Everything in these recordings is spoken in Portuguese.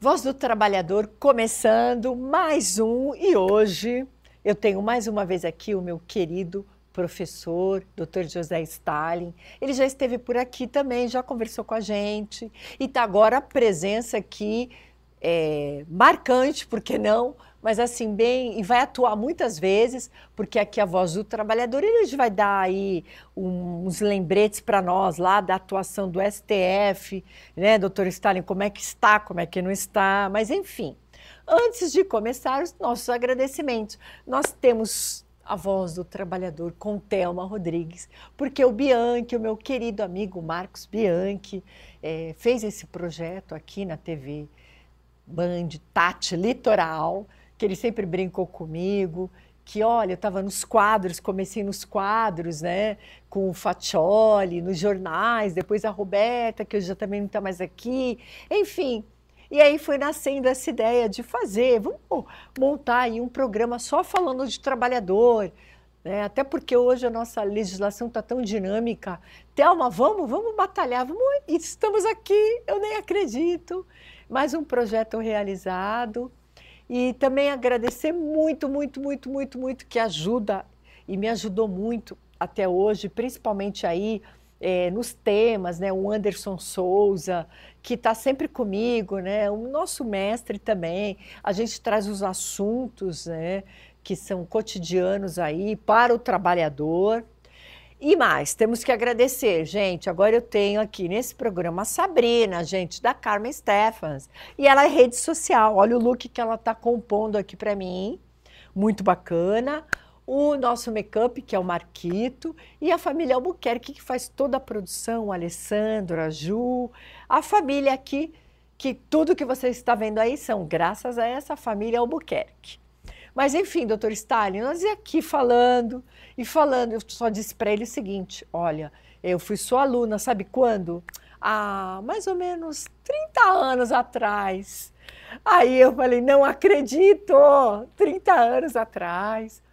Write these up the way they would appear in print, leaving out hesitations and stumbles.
Voz do Trabalhador começando mais um, e hoje eu tenho mais uma vez aqui o meu querido professor, Dr. José Stalin. Ele já esteve por aqui também, já conversou com a gente e está agora a presença aqui marcante, por que não? Mas assim, bem, e vai atuar muitas vezes, porque aqui a Voz do Trabalhador, ele vai dar aí uns lembretes para nós lá da atuação do STF, né, doutor Stalin, como é que está, como é que não está, mas enfim. Antes de começar os nossos agradecimentos, nós temos a Voz do Trabalhador com Thelma Rodrigues, porque o Bianchi, o meu querido amigo Marcos Bianchi, fez esse projeto aqui na TV Band Tati Litoral, que ele sempre brincou comigo, que olha, eu estava nos quadros, comecei nos quadros, né, com o Faccioli, nos jornais, depois a Roberta, que hoje já também não está mais aqui, enfim. E aí foi nascendo essa ideia de fazer, vamos montar aí um programa só falando de trabalhador, né? Até porque hoje a nossa legislação está tão dinâmica. Thelma, vamos batalhar, estamos aqui, eu nem acredito. Mais um projeto realizado. E também agradecer muito, que ajuda e me ajudou muito até hoje, principalmente aí nos temas, né? O Anderson Souza, que está sempre comigo, né? O nosso mestre também. A gente traz os assuntos, né, que são cotidianos aí para o trabalhador. E mais, temos que agradecer, gente. Agora eu tenho aqui nesse programa a Sabrina, gente, da Carmen Stephens. E ela é rede social. Olha o look que ela está compondo aqui para mim. Muito bacana. O nosso make-up, que é o Marquito. E a família Albuquerque, que faz toda a produção. O Alessandro, a Ju. A família aqui, que tudo que você está vendo aí são graças a essa família Albuquerque. Mas, enfim, doutor Stalin, nós ia aqui falando, eu só disse para ele o seguinte, olha, eu fui sua aluna, sabe quando? Há mais ou menos 30 anos atrás. Aí eu falei, não acredito, 30 anos atrás.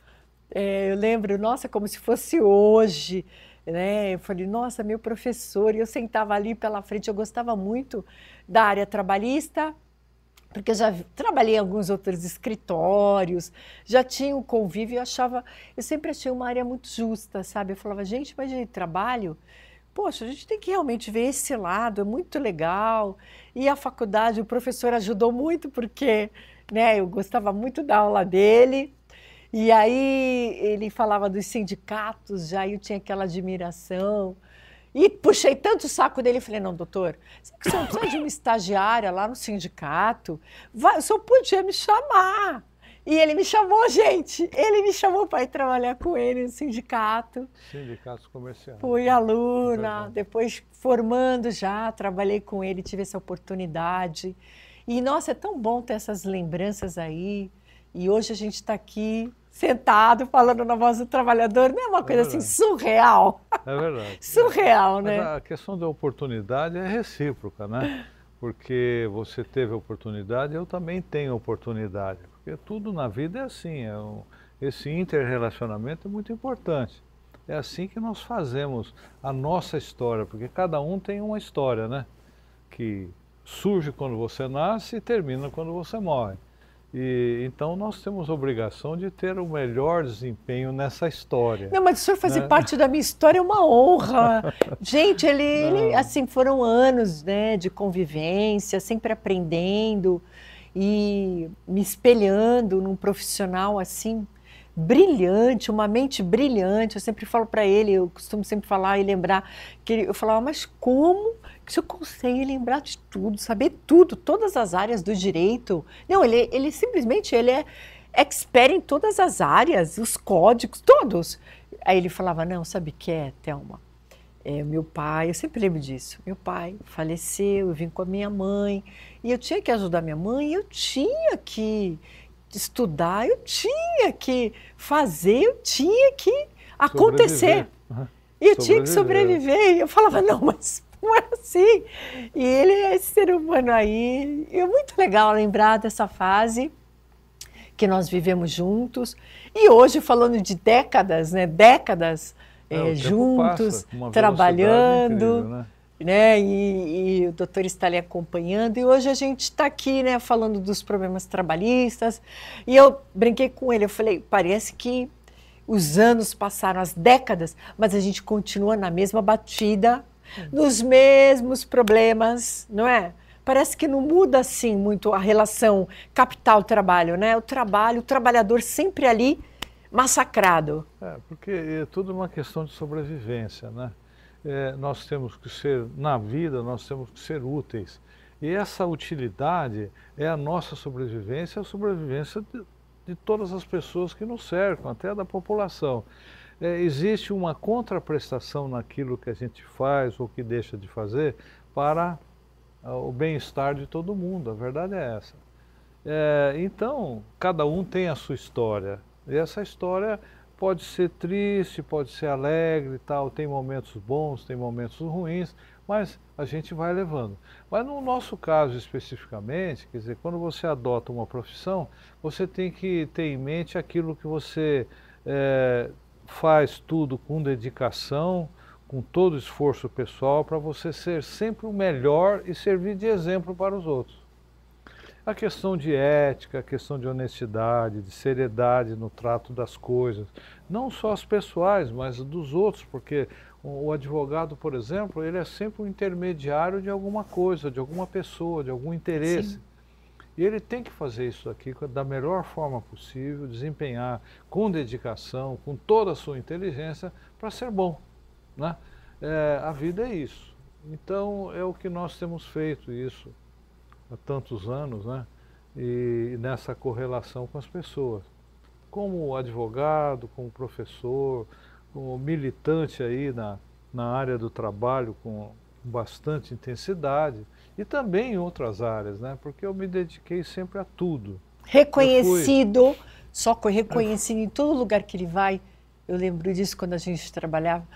Eu lembro, nossa, como se fosse hoje, né? Eu falei, nossa, meu professor, e eu sentava ali pela frente, eu gostava muito da área trabalhista, porque eu já trabalhei em alguns outros escritórios, já tinha um convívio, eu sempre achei uma área muito justa, sabe? Eu falava, gente, mas de trabalho, poxa, a gente tem que realmente ver esse lado, é muito legal. E a faculdade, o professor ajudou muito, porque, né, eu gostava muito da aula dele, e aí ele falava dos sindicatos, já eu tinha aquela admiração. E puxei tanto o saco dele e falei, não, doutor, você não precisa de uma estagiária lá no sindicato? O senhor podia me chamar. E ele me chamou, gente. Ele me chamou para ir trabalhar com ele no sindicato. Sindicatos comerciais. Fui aluna, depois formando já, trabalhei com ele, tive essa oportunidade. E, nossa, é tão bom ter essas lembranças aí. E hoje a gente está aqui sentado, falando na Voz do Trabalhador, não é uma coisa assim surreal? É verdade. Surreal, né? Mas a questão da oportunidade é recíproca, né? Porque você teve oportunidade, eu também tenho oportunidade. Porque tudo na vida é assim, esse interrelacionamento é muito importante. É assim que nós fazemos a nossa história, porque cada um tem uma história, né? Que surge quando você nasce e termina quando você morre. E então nós temos a obrigação de ter o melhor desempenho nessa história. Não, mas o senhor fazer parte da minha história é uma honra. Gente, ele assim, foram anos, né, de convivência, sempre aprendendo e me espelhando num profissional assim brilhante, uma mente brilhante. Eu sempre falo para ele, eu costumo sempre falar e lembrar que eu falava, mas como que o senhor consegue lembrar de tudo, saber tudo, todas as áreas do direito? Não, ele simplesmente é expert em todas as áreas, os códigos, todos. Aí ele falava, não, sabe o que é, Thelma? Meu pai, eu sempre lembro disso, meu pai faleceu, eu vim com a minha mãe, e eu tinha que ajudar minha mãe, eu tinha que estudar, eu tinha que fazer, eu tinha que acontecer. E eu tinha que sobreviver. E eu falava, não, mas não é assim. E ele é esse ser humano aí. E é muito legal lembrar dessa fase que nós vivemos juntos. E hoje, falando de décadas, né? Décadas juntos, trabalhando. Incrível, né? né? E o doutor está ali acompanhando. E hoje a gente está aqui, né, falando dos problemas trabalhistas. E eu brinquei com ele, eu falei, parece que os anos passaram, as décadas, mas a gente continua na mesma batida, nos mesmos problemas, não é? Parece que não muda assim muito a relação capital-trabalho, né? O trabalho, o trabalhador sempre ali massacrado. Porque é tudo uma questão de sobrevivência, né? Nós temos que ser, na vida, nós temos que ser úteis. E essa utilidade é a nossa sobrevivência, a sobrevivência de todas as pessoas que nos cercam, até da população. Existe uma contraprestação naquilo que a gente faz ou que deixa de fazer para o bem-estar de todo mundo, a verdade é essa. Então, cada um tem a sua história, e essa história pode ser triste, pode ser alegre e tal, tem momentos bons, tem momentos ruins, mas a gente vai levando. Mas no nosso caso especificamente, quer dizer, quando você adota uma profissão, você tem que ter em mente aquilo que você faz tudo com dedicação, com todo o esforço pessoal, para você ser sempre o melhor e servir de exemplo para os outros. A questão de ética, a questão de honestidade, de seriedade no trato das coisas, não só as pessoais, mas dos outros, porque o advogado, por exemplo, ele é sempre um intermediário de alguma coisa, de alguma pessoa, de algum interesse. Sim. E ele tem que fazer isso aqui da melhor forma possível, desempenhar com dedicação, com toda a sua inteligência, para ser bom, né? A vida é isso. Então é o que nós temos feito isso há tantos anos, né? E nessa correlação com as pessoas. Como advogado, como professor, como militante aí na área do trabalho com bastante intensidade e também em outras áreas, né? Porque eu me dediquei sempre a tudo. Reconhecido, reconhecido em todo lugar que ele vai. Eu lembro disso quando a gente trabalhava.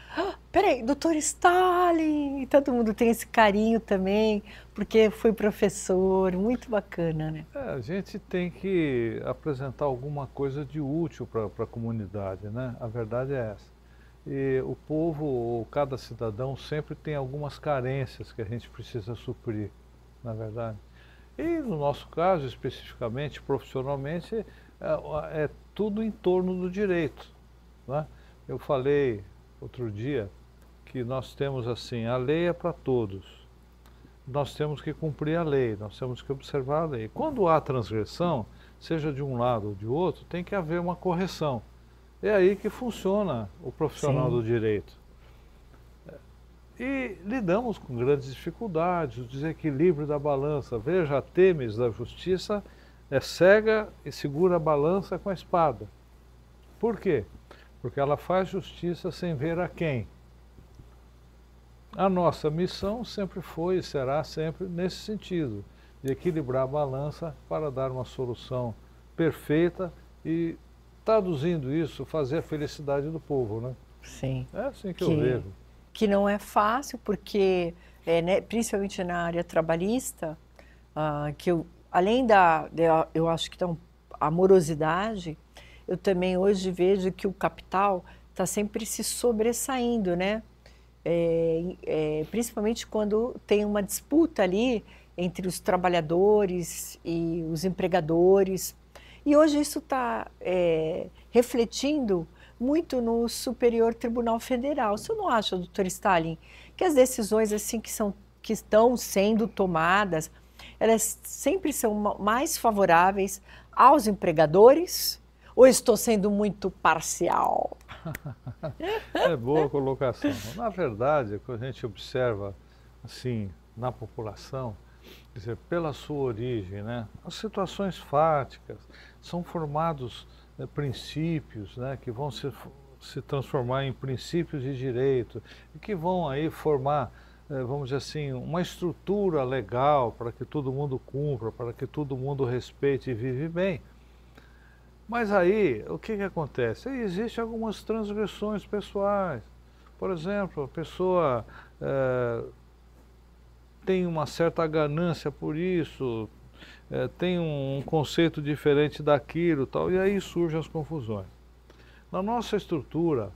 Peraí, doutor Stalin! Todo mundo tem esse carinho também, porque foi professor, muito bacana, né? A gente tem que apresentar alguma coisa de útil para a comunidade, né? A verdade é essa. E o povo, ou cada cidadão, sempre tem algumas carências que a gente precisa suprir, na verdade. E no nosso caso, especificamente, profissionalmente, é tudo em torno do direito, né? Eu falei outro dia que nós temos assim, a lei é para todos. Nós temos que cumprir a lei, nós temos que observar a lei. Quando há transgressão, seja de um lado ou de outro, tem que haver uma correção. É aí que funciona o profissional do direito. E lidamos com grandes dificuldades, o desequilíbrio da balança. Veja, a Têmis da justiça é cega e segura a balança com a espada. Por quê? Porque ela faz justiça sem ver a quem. A nossa missão sempre foi e será sempre nesse sentido, de equilibrar a balança para dar uma solução perfeita e, traduzindo isso, fazer a felicidade do povo, né? Sim. É assim que eu vejo. Que não é fácil, porque, né, principalmente na área trabalhista, que além eu acho que a morosidade, eu também hoje vejo que o capital está sempre se sobressaindo, né? Principalmente quando tem uma disputa ali entre os trabalhadores e os empregadores. E hoje isso está refletindo muito no Superior Tribunal Federal. Você não acha, doutor Stalin, que as decisões assim que estão sendo tomadas, elas sempre são mais favoráveis aos empregadores? Ou estou sendo muito parcial? É boa colocação. Na verdade, quando a gente observa assim na população, quer dizer, pela sua origem, né, as situações fáticas são formados princípios, né, que vão se transformar em princípios de direito e que vão aí formar, vamos dizer assim, uma estrutura legal para que todo mundo cumpra, para que todo mundo respeite e vive bem. Mas aí, o que acontece? Existem algumas transgressões pessoais. Por exemplo, a pessoa tem uma certa ganância por isso, tem um conceito diferente daquilo, tal, e aí surgem as confusões. Na nossa estrutura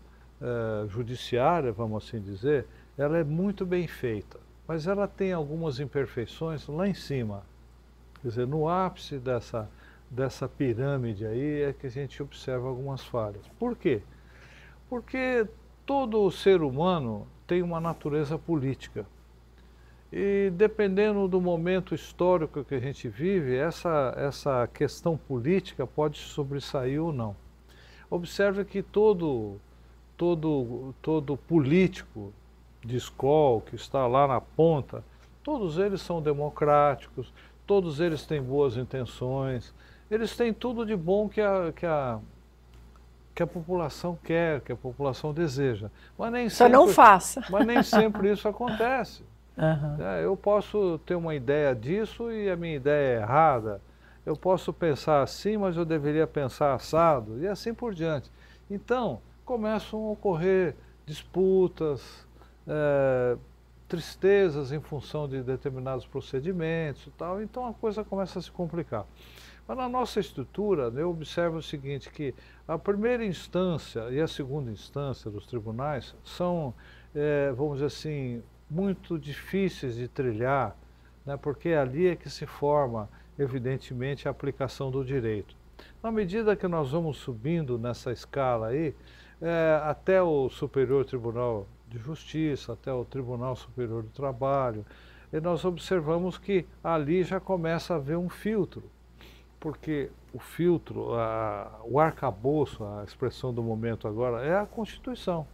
judiciária, vamos assim dizer, ela é muito bem feita. mas ela tem algumas imperfeições lá em cima. Quer dizer, no ápice dessa pirâmide aí é que a gente observa algumas falhas. Por quê? Porque todo ser humano tem uma natureza política. E dependendo do momento histórico que a gente vive, essa questão política pode sobressair ou não. Observe que todo político de escola que está lá na ponta, todos eles são democráticos, todos eles têm boas intenções, eles têm tudo de bom que a população quer, que a população deseja. Mas nem Só não faça. Mas nem sempre isso acontece. Uhum. Eu posso ter uma ideia disso e a minha ideia é errada. Eu posso pensar assim, mas eu deveria pensar assado, e assim por diante. Então, começam a ocorrer disputas, tristezas em função de determinados procedimentos e tal, então a coisa começa a se complicar. Mas na nossa estrutura, eu observo o seguinte, que a primeira instância e a segunda instância dos tribunais são, vamos dizer assim, muito difíceis de trilhar, né, porque ali é que se forma, evidentemente, a aplicação do direito. Na medida que nós vamos subindo nessa escala aí, até o Superior Tribunal de Justiça, até o Tribunal Superior do Trabalho, e nós observamos que ali já começa a haver um filtro, porque o filtro, o arcabouço, a expressão do momento agora, é a Constituição.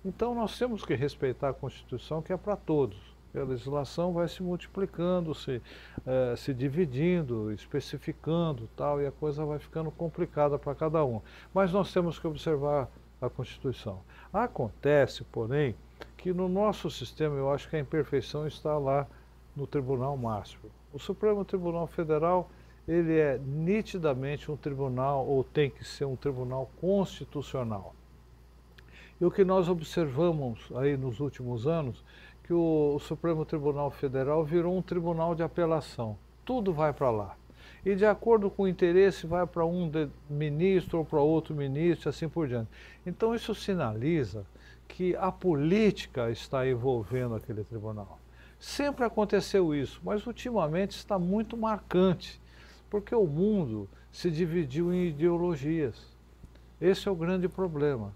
Então nós temos que respeitar a Constituição, que é para todos. A legislação vai se multiplicando, se dividindo, especificando tal, e a coisa vai ficando complicada para cada um. Mas nós temos que observar a Constituição. Acontece, porém, que no nosso sistema, eu acho que a imperfeição está lá no Tribunal Máximo. O Supremo Tribunal Federal, ele é nitidamente um tribunal, ou tem que ser um tribunal constitucional. E o que nós observamos aí nos últimos anos, que o Supremo Tribunal Federal virou um tribunal de apelação. Tudo vai para lá. E de acordo com o interesse vai para um ministro ou para outro ministro, assim por diante. Então isso sinaliza que a política está envolvendo aquele tribunal. Sempre aconteceu isso, mas ultimamente está muito marcante, porque o mundo se dividiu em ideologias. Esse é o grande problema.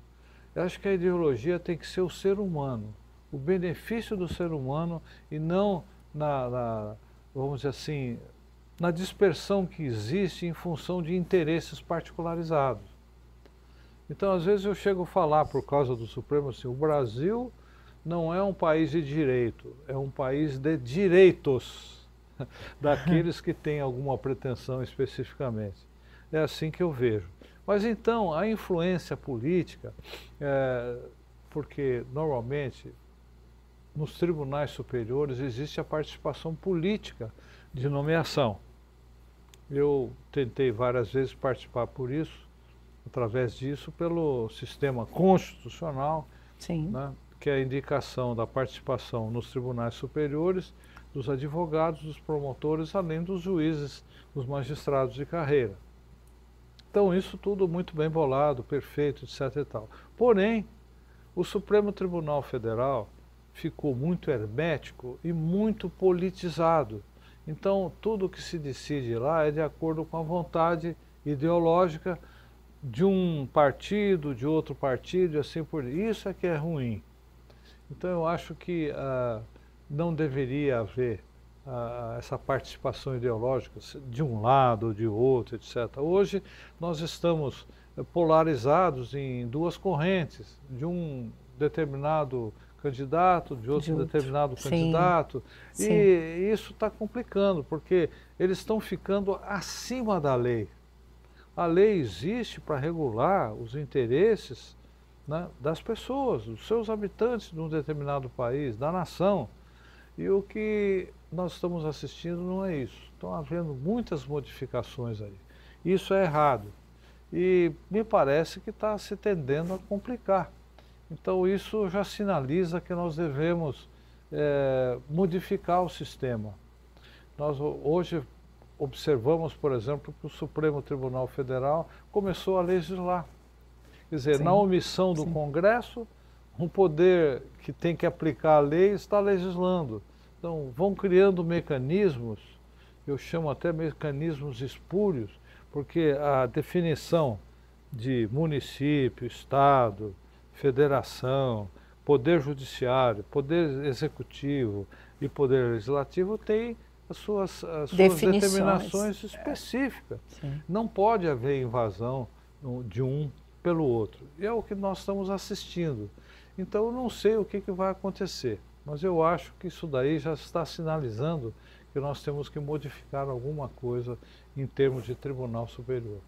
Eu acho que a ideologia tem que ser o ser humano, o benefício do ser humano e não vamos dizer assim, na dispersão que existe em função de interesses particularizados. Então, às vezes eu chego a falar, por causa do Supremo, assim, o Brasil não é um país de direito, é um país de direitos, daqueles que têm alguma pretensão especificamente. É assim que eu vejo. Mas então, a influência política, porque normalmente nos tribunais superiores existe a participação política de nomeação. Eu tentei várias vezes participar através disso, pelo sistema constitucional, Sim. Né, que é a indicação da participação nos tribunais superiores, dos advogados, dos promotores, além dos juízes, dos magistrados de carreira. Então isso tudo muito bem bolado, perfeito, etc. e tal. Porém, o Supremo Tribunal Federal ficou muito hermético e muito politizado. Então tudo que se decide lá é de acordo com a vontade ideológica de um partido, de outro partido, e assim por diante. Isso é que é ruim. Então eu acho que não deveria haver essa participação ideológica de um lado ou de outro, etc. Hoje nós estamos polarizados em duas correntes, de um determinado candidato, de outro determinado candidato, e isso está complicando, porque eles estão ficando acima da lei. A lei existe para regular os interesses, né, das pessoas, dos seus habitantes de um determinado país, da nação. E o que nós estamos assistindo não é isso. Estão havendo muitas modificações aí. Isso é errado. E me parece que está se tendendo a complicar. Então isso já sinaliza que nós devemos modificar o sistema. Nós hoje observamos, por exemplo, que o Supremo Tribunal Federal começou a legislar. Quer dizer, na omissão do Congresso, um poder que tem que aplicar a lei está legislando. Então, vão criando mecanismos, eu chamo até mecanismos espúrios, porque a definição de município, estado, federação, poder judiciário, poder executivo e poder legislativo tem as suas determinações específicas. Não pode haver invasão de um pelo outro. E é o que nós estamos assistindo. Então, eu não sei o que vai acontecer, mas eu acho que isso daí já está sinalizando que nós temos que modificar alguma coisa em termos de Tribunal Superior.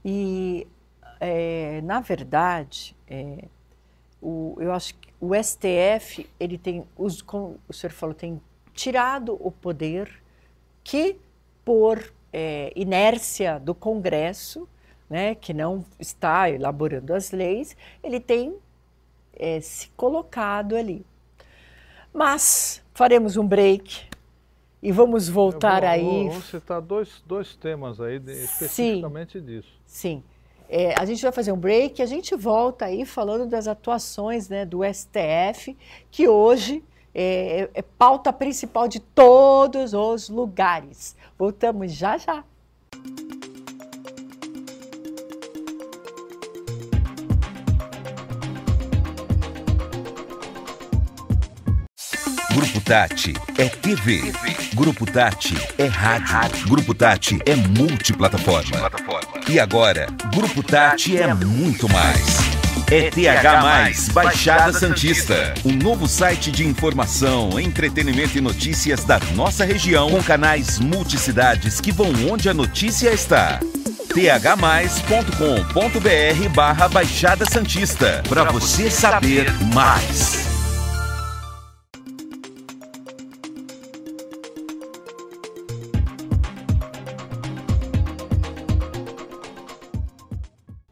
E, na verdade, eu acho que o STF, ele tem, como o senhor falou, tem tirado o poder que, por inércia do Congresso, né, que não está elaborando as leis, ele tem se colocado ali. Mas faremos um break e vamos voltar aí. Vamos citar dois temas aí, especificamente disso. Sim. A gente vai fazer um break e a gente volta aí falando das atuações, né, do STF, que hoje é pauta principal de todos os lugares. Voltamos já já. Grupo Tati é TV. Grupo Tati é rádio. Grupo Tati é multiplataforma. E agora, Grupo Tati é muito mais. É TH+, Baixada Santista. Um novo site de informação, entretenimento e notícias da nossa região, com canais multicidades que vão onde a notícia está. thmais.com.br/Baixada Santista. Para você saber mais.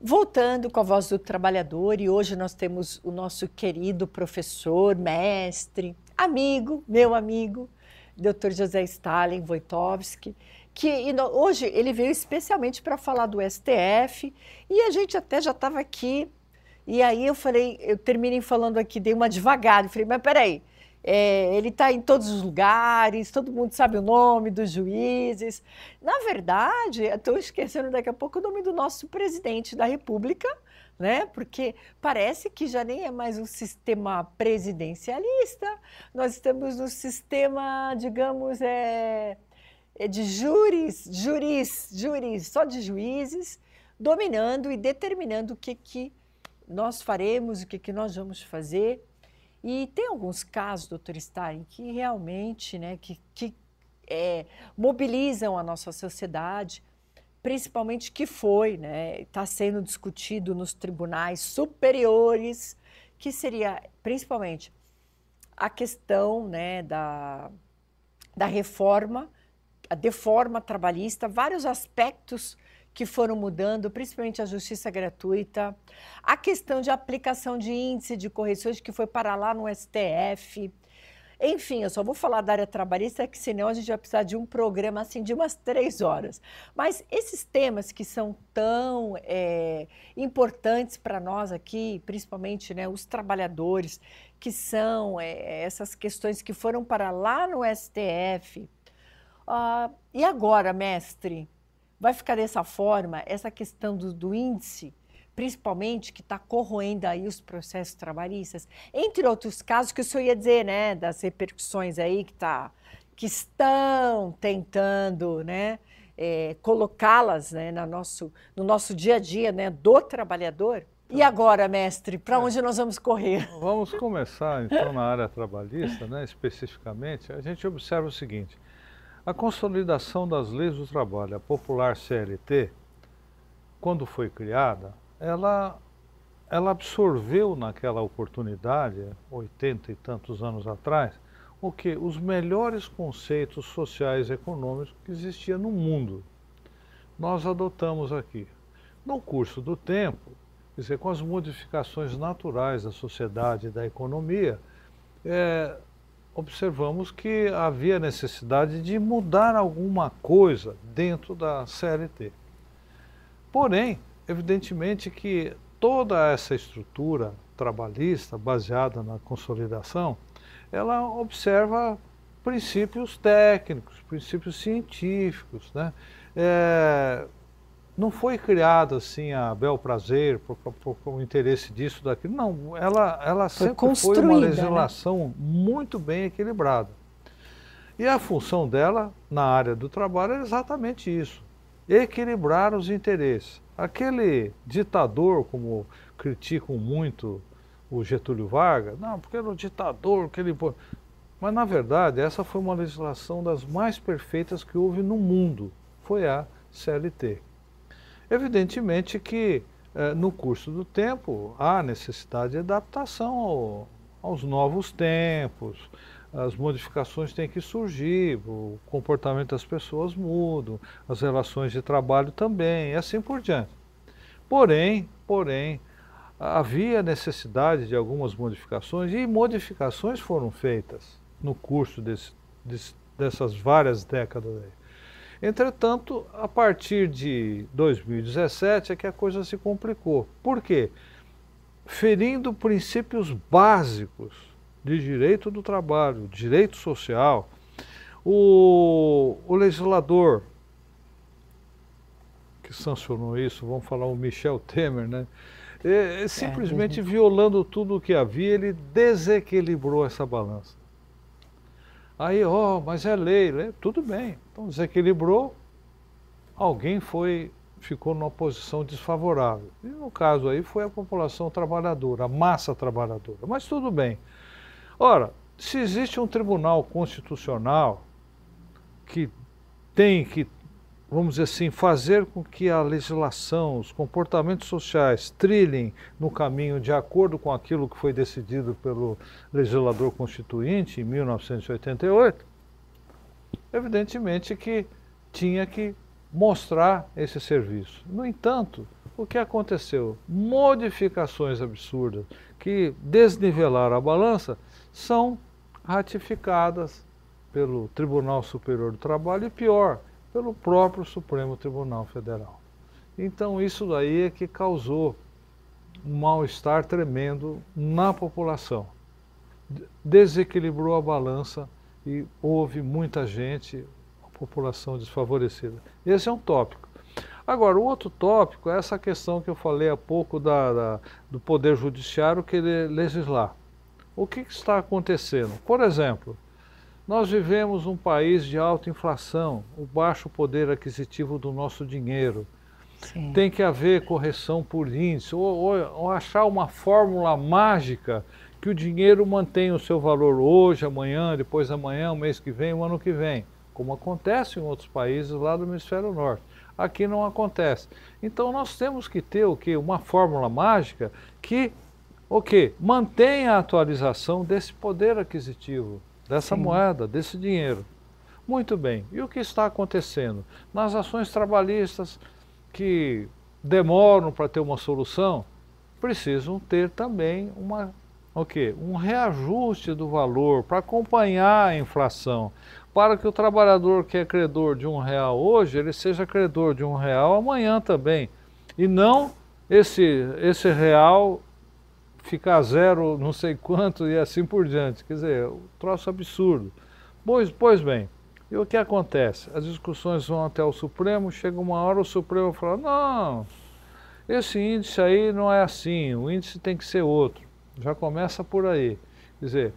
Voltando com a Voz do Trabalhador, e hoje nós temos o nosso querido professor, mestre, amigo, meu amigo, Dr. José Stalin Wojtowski, que hoje ele veio especialmente para falar do STF, e a gente até já estava aqui, e aí eu terminei falando aqui, dei uma devagada, falei, mas peraí, ele está em todos os lugares, todo mundo sabe o nome dos juízes. Na verdade, estou esquecendo daqui a pouco o nome do nosso presidente da República, né? Porque parece que já nem é mais um sistema presidencialista, nós estamos no sistema, digamos, de júris, só de juízes, dominando e determinando o que nós faremos, o que nós vamos fazer. E tem alguns casos, doutor Stalin, que realmente, né, que mobilizam a nossa sociedade, principalmente que está sendo discutido nos tribunais superiores, que seria principalmente a questão, né, da reforma, a deforma trabalhista, vários aspectos que foram mudando, principalmente a justiça gratuita, a questão de aplicação de índice de correções que foi para lá no STF. Enfim, eu só vou falar da área trabalhista, que senão a gente vai precisar de um programa assim de umas 3 horas. Mas esses temas que são tão importantes para nós aqui, principalmente, né, os trabalhadores, que são essas questões que foram para lá no STF. E agora, mestre? Vai ficar dessa forma, essa questão do índice, principalmente, que está corroendo aí os processos trabalhistas, entre outros casos que o senhor ia dizer, né, das repercussões aí que estão tentando, né, colocá-las, né, no nosso dia a dia, né, do trabalhador. E agora, mestre, para onde nós vamos correr? Vamos começar, então, na área trabalhista, né, especificamente. A gente observa o seguinte: a consolidação das leis do trabalho, a popular CLT, quando foi criada, ela absorveu naquela oportunidade, 80 e tantos anos atrás, os melhores conceitos sociais e econômicos que existiam no mundo. Nós adotamos aqui. No curso do tempo, quer dizer, com as modificações naturais da sociedade e da economia, observamos que havia necessidade de mudar alguma coisa dentro da CLT. Porém, evidentemente que toda essa estrutura trabalhista baseada na consolidação, ela observa princípios técnicos, princípios científicos, né? Não foi criada assim a bel prazer, por o interesse disso, daquilo, não. Ela sempre foi uma legislação, né, muito bem equilibrada. E a função dela, na área do trabalho, é exatamente isso, equilibrar os interesses. Aquele ditador, como criticam muito o Getúlio Vargas, não, porque era o ditador que ele... Mas, na verdade, essa foi uma legislação das mais perfeitas que houve no mundo, foi a CLT. Evidentemente que, no curso do tempo, há necessidade de adaptação aos novos tempos, as modificações têm que surgir, o comportamento das pessoas muda, as relações de trabalho também, e assim por diante. Porém, havia necessidade de algumas modificações, e modificações foram feitas no curso dessas várias décadas aí. Entretanto, a partir de 2017 é que a coisa se complicou. Por quê? Ferindo princípios básicos de direito do trabalho, direito social, o legislador que sancionou isso, vamos falar o Michel Temer, né? Simplesmente violando tudo o que havia, ele desequilibrou essa balança. Aí, mas é lei, tudo bem. Então desequilibrou, alguém ficou numa posição desfavorável. E no caso aí foi a população trabalhadora, a massa trabalhadora. Mas tudo bem. Ora, se existe um tribunal constitucional que tem que, vamos dizer assim, fazer com que a legislação, os comportamentos sociais trilhem no caminho de acordo com aquilo que foi decidido pelo legislador constituinte em 1988, evidentemente que tinha que mostrar esse serviço. No entanto, o que aconteceu? Modificações absurdas que desnivelaram a balança são ratificadas pelo Tribunal Superior do Trabalho e, pior, pelo próprio Supremo Tribunal Federal. Então isso daí é que causou um mal-estar tremendo na população. Desequilibrou a balança e houve muita gente, a população desfavorecida. Esse é um tópico. Agora, o outro tópico é essa questão que eu falei há pouco do Poder Judiciário querer legislar. O que está acontecendo? Por exemplo, nós vivemos um país de alta inflação, o baixo poder aquisitivo do nosso dinheiro. Sim. Tem que haver correção por índice, ou achar uma fórmula mágica que o dinheiro mantenha o seu valor hoje, amanhã, depois amanhã, o mês que vem, o ano que vem, como acontece em outros países lá do Hemisfério Norte. Aqui não acontece. Então nós temos que ter o quê? Uma fórmula mágica que mantenha a atualização desse poder aquisitivo, dessa moeda, desse dinheiro. Muito bem. E o que está acontecendo? Nas ações trabalhistas que demoram para ter uma solução, precisam ter também um reajuste do valor para acompanhar a inflação, para que o trabalhador que é credor de R$1 hoje, ele seja credor de R$1 amanhã também. E não esse real ficar zero não sei quanto e assim por diante. Quer dizer, um troço absurdo. Pois bem, e o que acontece? As discussões vão até o Supremo, chega uma hora o Supremo fala, não, esse índice aí não é assim, o índice tem que ser outro. Já começa por aí. Quer dizer,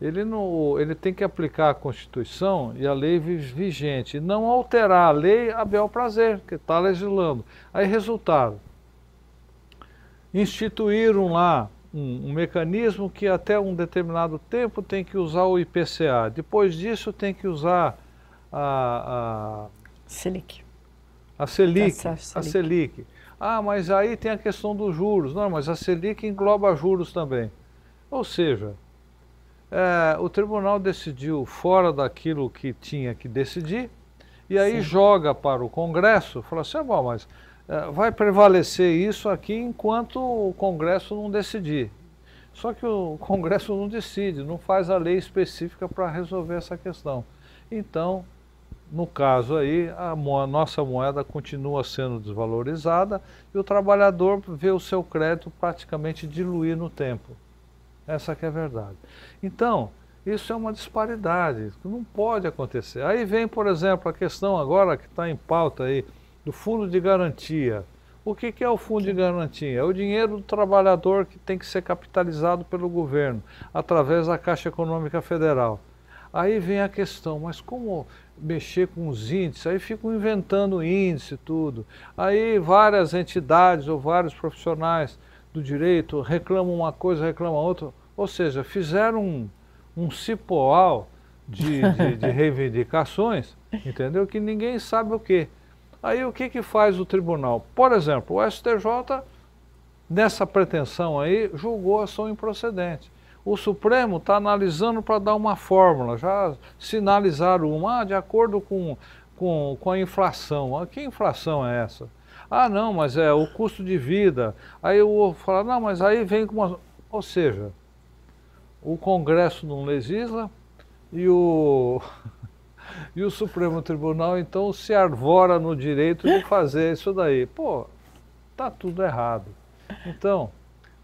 ele tem que aplicar a Constituição e a lei vigente, e não alterar a lei a bel prazer, que está legislando. Aí, resultado, instituíram lá um mecanismo que até um determinado tempo tem que usar o IPCA, depois disso tem que usar a Selic. A Selic. Ah, mas aí tem a questão dos juros. Não, mas a Selic engloba juros também. Ou seja, o tribunal decidiu fora daquilo que tinha que decidir, e aí joga para o Congresso, fala assim, bom, mas vai prevalecer isso aqui enquanto o Congresso não decidir. Só que o Congresso não decide, não faz a lei específica para resolver essa questão. Então, no caso aí, nossa moeda continua sendo desvalorizada e o trabalhador vê o seu crédito praticamente diluir no tempo. Essa que é a verdade. Então, isso é uma disparidade, não pode acontecer. Aí vem, por exemplo, a questão agora que está em pauta aí, do fundo de garantia. O que é o fundo de garantia? É o dinheiro do trabalhador que tem que ser capitalizado pelo governo, através da Caixa Econômica Federal. Aí vem a questão, mas como mexer com os índices? Aí ficam inventando índice e tudo. Aí várias entidades ou vários profissionais do direito reclamam uma coisa, reclamam outra. Ou seja, fizeram um cipoal de reivindicações, entendeu? Que ninguém sabe o quê. Aí o que faz o tribunal? Por exemplo, o STJ, nessa pretensão aí, julgou ação improcedente. O Supremo está analisando para dar uma fórmula, já sinalizaram uma, de acordo com a inflação. Que inflação é essa? Ah, não, mas é o custo de vida. Aí eu vou falar, não, mas aí vem com uma... Ou seja, o Congresso não legisla e o Supremo Tribunal, então, se arvora no direito de fazer isso daí. Pô, tá tudo errado. Então,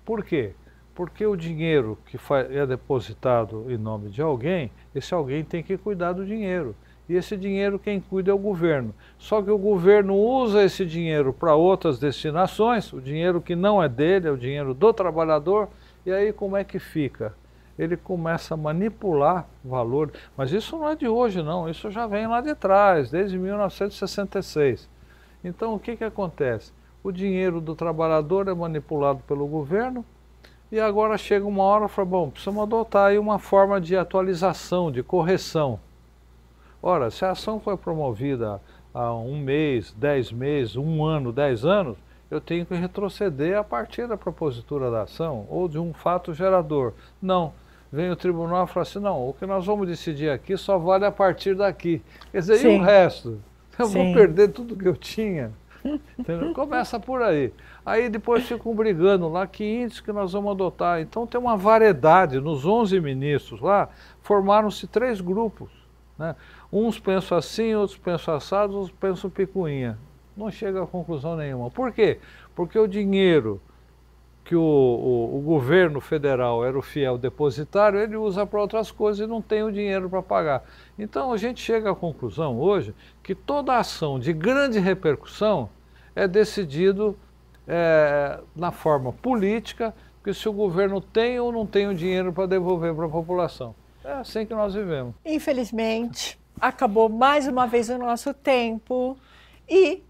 por quê? Porque o dinheiro que é depositado em nome de alguém, esse alguém tem que cuidar do dinheiro. E esse dinheiro quem cuida é o governo. Só que o governo usa esse dinheiro para outras destinações, o dinheiro que não é dele, é o dinheiro do trabalhador, e aí como é que fica? Ele começa a manipular o valor, mas isso não é de hoje não, isso já vem lá de trás, desde 1966. Então o que acontece? O dinheiro do trabalhador é manipulado pelo governo, e agora chega uma hora e fala, bom, precisamos adotar aí uma forma de atualização, de correção. Ora, se a ação foi promovida há 1 mês, 10 meses, 1 ano, 10 anos, eu tenho que retroceder a partir da propositura da ação ou de um fato gerador. Não, vem o tribunal e fala assim, não, o que nós vamos decidir aqui só vale a partir daqui. Quer dizer, Sim. e o resto? Eu Sim. vou perder tudo que eu tinha. Entendeu? Começa por aí. Aí depois ficam brigando lá que índice que nós vamos adotar. Então tem uma variedade, nos 11 ministros lá, formaram-se 3 grupos. Né? Uns pensam assim, outros pensam assado, outros pensam picuinha. Não chega a conclusão nenhuma. Por quê? Porque o dinheiro que o governo federal era o fiel depositário, ele usa para outras coisas e não tem o dinheiro para pagar. Então a gente chega à conclusão hoje que toda ação de grande repercussão é decidido na forma política, porque se o governo tem ou não tem o dinheiro para devolver para a população. É assim que nós vivemos. Infelizmente, acabou mais uma vez o nosso tempo e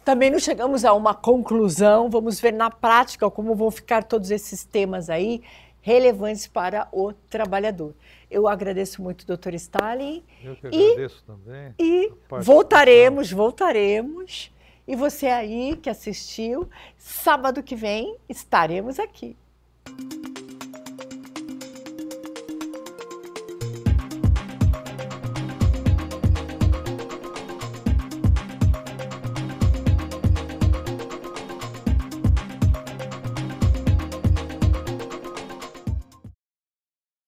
também não chegamos a uma conclusão. Vamos ver na prática como vão ficar todos esses temas aí relevantes para o trabalhador. Eu agradeço muito, doutor Stalin. Eu que agradeço também. E voltaremos. E você aí que assistiu, sábado que vem estaremos aqui.